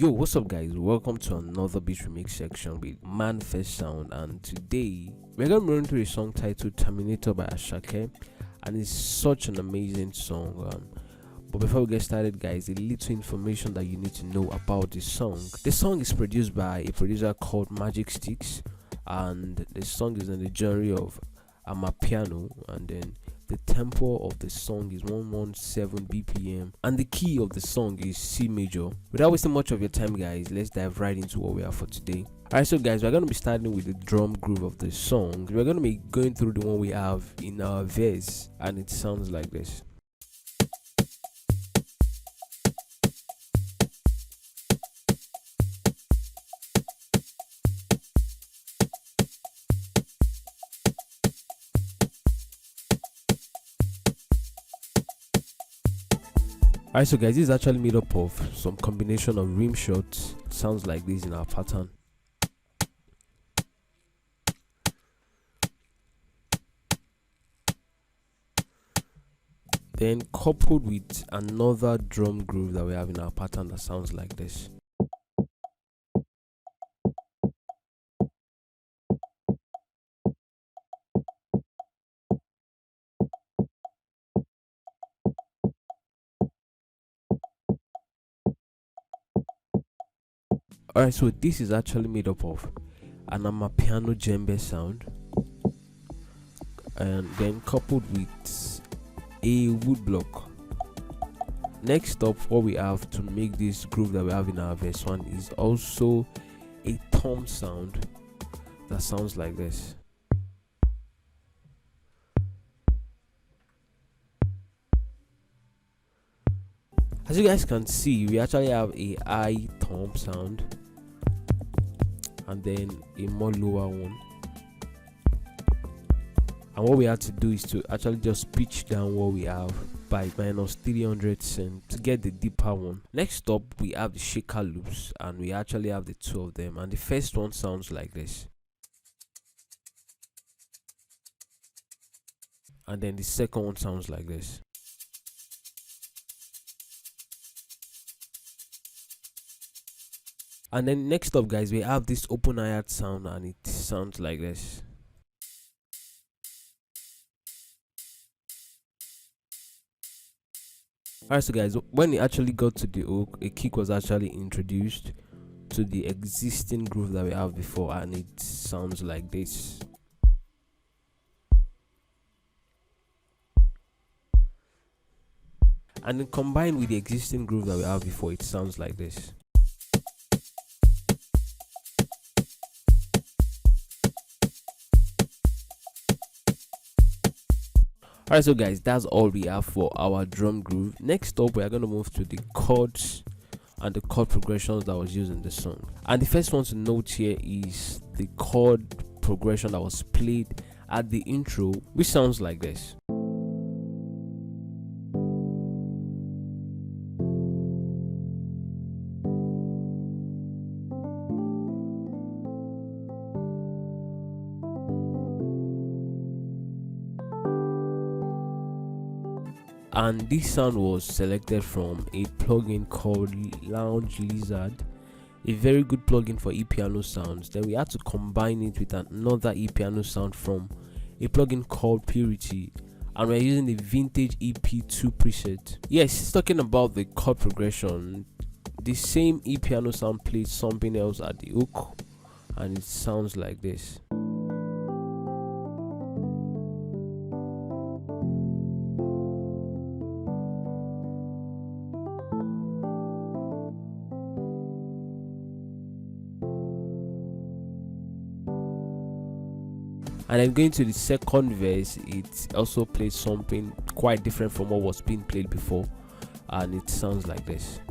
Yo, what's up guys? Welcome to another beat remix section with Manifest Sound, and today we're gonna run through a song titled Terminator by Asake, and it's such an amazing song. But before we get started guys, a little information that you need to know about this song. The song is produced by a producer called Magic Sticks, and the song is in the genre of Amapiano, and then the tempo of the song is 117 BPM, and the key of the song is C major. Without wasting much of your time guys, let's dive right into what we have for today. Alright, so guys, we're going to be starting with the drum groove of the song. We're going to be going through the one we have in our verse, and it sounds like this. Alright, so guys, this is actually made up of some combination of rim shots. It sounds like this in our pattern. Then coupled with another drum groove that we have in our pattern that sounds like this. Alright, so this is actually made up of an Amapiano djembe sound, and then coupled with a wood block. Next up, what we have to make this groove that we have in our verse 1 is also a tom sound that sounds like this. As you guys can see, we actually have a high tom sound and then a more lower one, and what we have to do is to actually just pitch down what we have by minus 300 cents to get the deeper one. Next up, we have the shaker loops, and we actually have the two of them, and the first one sounds like this, and then the second one sounds like this. And then next up guys, we have this open hi-hat sound, and it sounds like this. Alright, so guys, when it actually got to the hook, a kick was actually introduced to the existing groove that we have before, and it sounds like this. And then combined with the existing groove that we have before, it sounds like this. Alright, so guys, that's all we have for our drum groove. Next up, we are going to move to the chords and the chord progressions that was used in the song. And the first one to note here is the chord progression that was played at the intro, which sounds like this. And this sound was selected from a plugin called Lounge Lizard, a very good plugin for e-piano sounds. Then we had to combine it with another e-piano sound from a plugin called Purity, and we're using the vintage EP2 preset. Yes, talking about the chord progression, the same e-piano sound plays something else at the hook, and it sounds like this. And then going to the second verse, it also plays something quite different from what was being played before, and it sounds like this.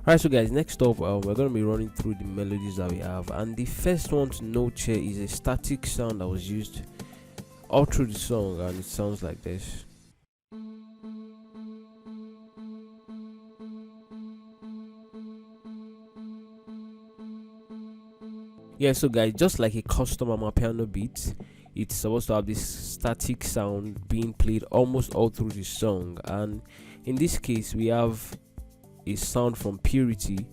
Alright, so guys, next up we're going to be running through the melodies that we have, and the first one to note here is a static sound that was used all through the song, and it sounds like this. Yeah, so guys, just like a custom Amapiano beat, it's supposed to have this static sound being played almost all through the song. And in this case, we have a sound from Purity,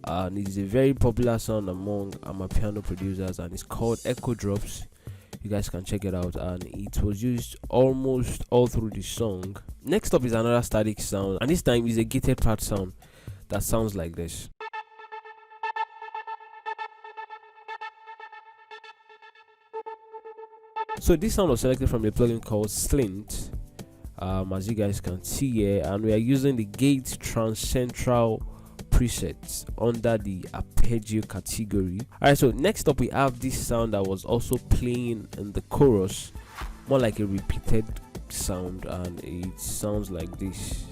and it's a very popular sound among Amapiano producers, and it's called Echo Drops. You guys can check it out, and it was used almost all through the song. Next up is another static sound, and this time is a gated part sound that sounds like this. So this sound was selected from a plugin called Slint, as you guys can see here, and we are using the Gate Transcentral presets under the arpeggio category. Alright, so next up we have this sound that was also playing in the chorus, more like a repeated sound, and it sounds like this.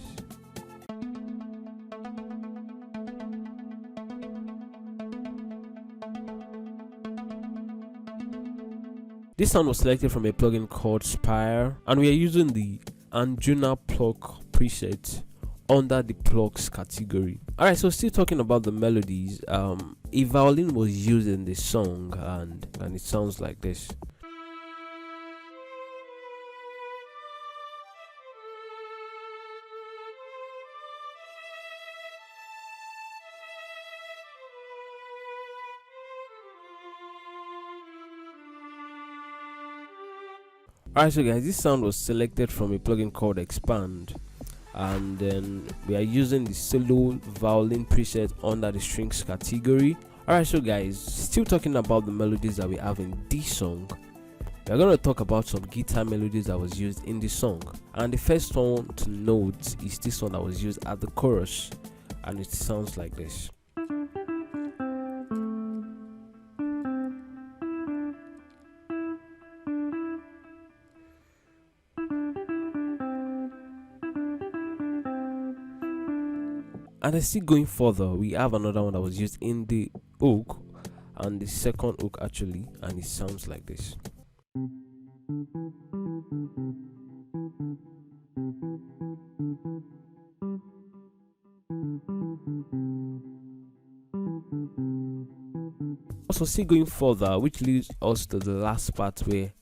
This sound was selected from a plugin called Spire, and we are using the Anjuna plug preset under the plugs category. Alright, so still talking about the melodies, a violin was used in this song, and it sounds like this. Alright, so guys, this sound was selected from a plugin called Expand, and then we are using the solo violin preset under the strings category. Alright, so guys, still talking about the melodies that we have in this song, we're going to talk about some guitar melodies that was used in the song, and the first one to note is this one that was used at the chorus, and it sounds like this. And then still going further, we have another one that was used in the hook, and the second hook actually, and it sounds like this. Also still going further, which leads us to the last part where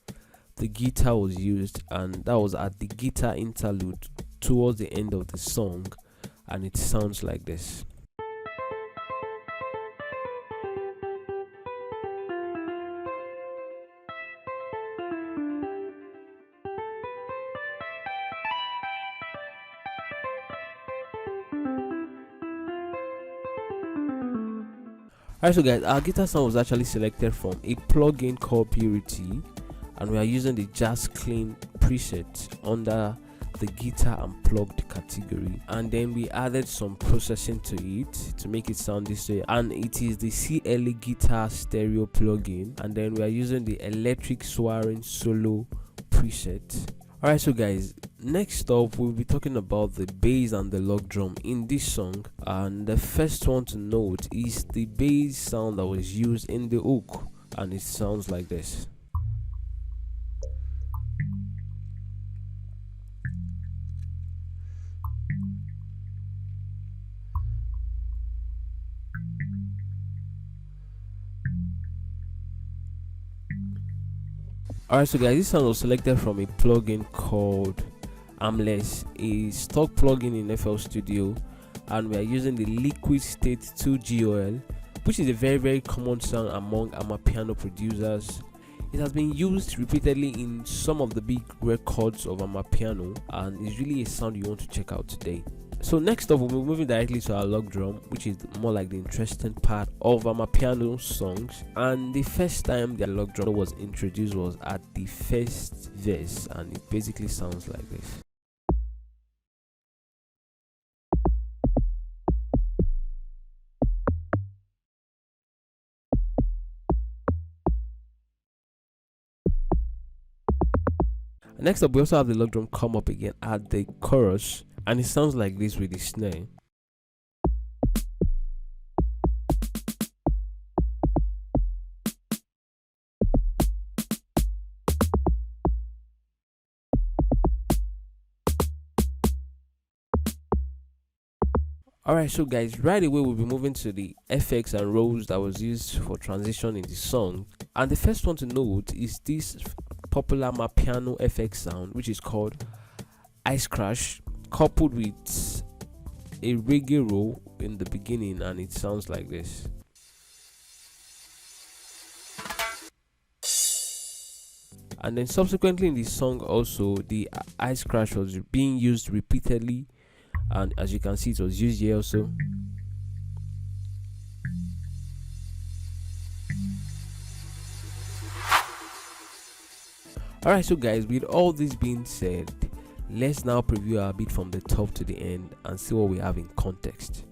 the guitar was used, and that was at the guitar interlude towards the end of the song, and it sounds like this. Alright, so guys, our guitar sound was actually selected from a plugin called Purity, and we are using the Jazz Clean preset under the guitar unplugged category, and then we added some processing to it to make it sound this way, and it is the CLA guitar stereo plugin, and then we are using the electric soaring solo preset. Alright, so guys, next up we'll be talking about the bass and the Logdrum in this song, and the first one to note is the bass sound that was used in the hook, and it sounds like this. Alright, so guys, this sound was selected from a plugin called Armless, a stock plugin in FL Studio, and we are using the Liquid State 2 GOL, which is a very common sound among Amapiano producers. It has been used repeatedly in some of the big records of Amapiano, and is really a sound you want to check out today. So next up, we'll be moving directly to our Logdrum, which is more like the interesting part of Amapiano songs. And the first time the Logdrum was introduced was at the first verse, and it basically sounds like this. Next up, we also have the Logdrum come up again at the chorus, and it sounds like this with the snare. Alright, so guys, right away we'll be moving to the effects and roles that was used for transition in the song. And the first one to note is this popular Amapiano FX sound, which is called Ice Crash, coupled with a reggae roll in the beginning, and it sounds like this. And then subsequently in the song also, the Ice Crash was being used repeatedly, and as you can see, it was used here also. Alright, so guys, with all this being said, let's now preview our beat from the top to the end and see what we have in context.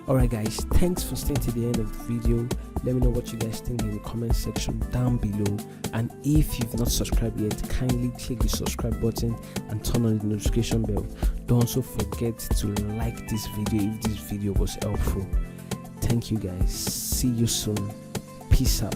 Alright guys, thanks for staying to the end of the video. Let me know what you guys think in the comment section down below, and if you've not subscribed yet, kindly click the subscribe button and turn on the notification bell. Don't also forget to like this video if this video was helpful. Thank you guys, see you soon, peace out.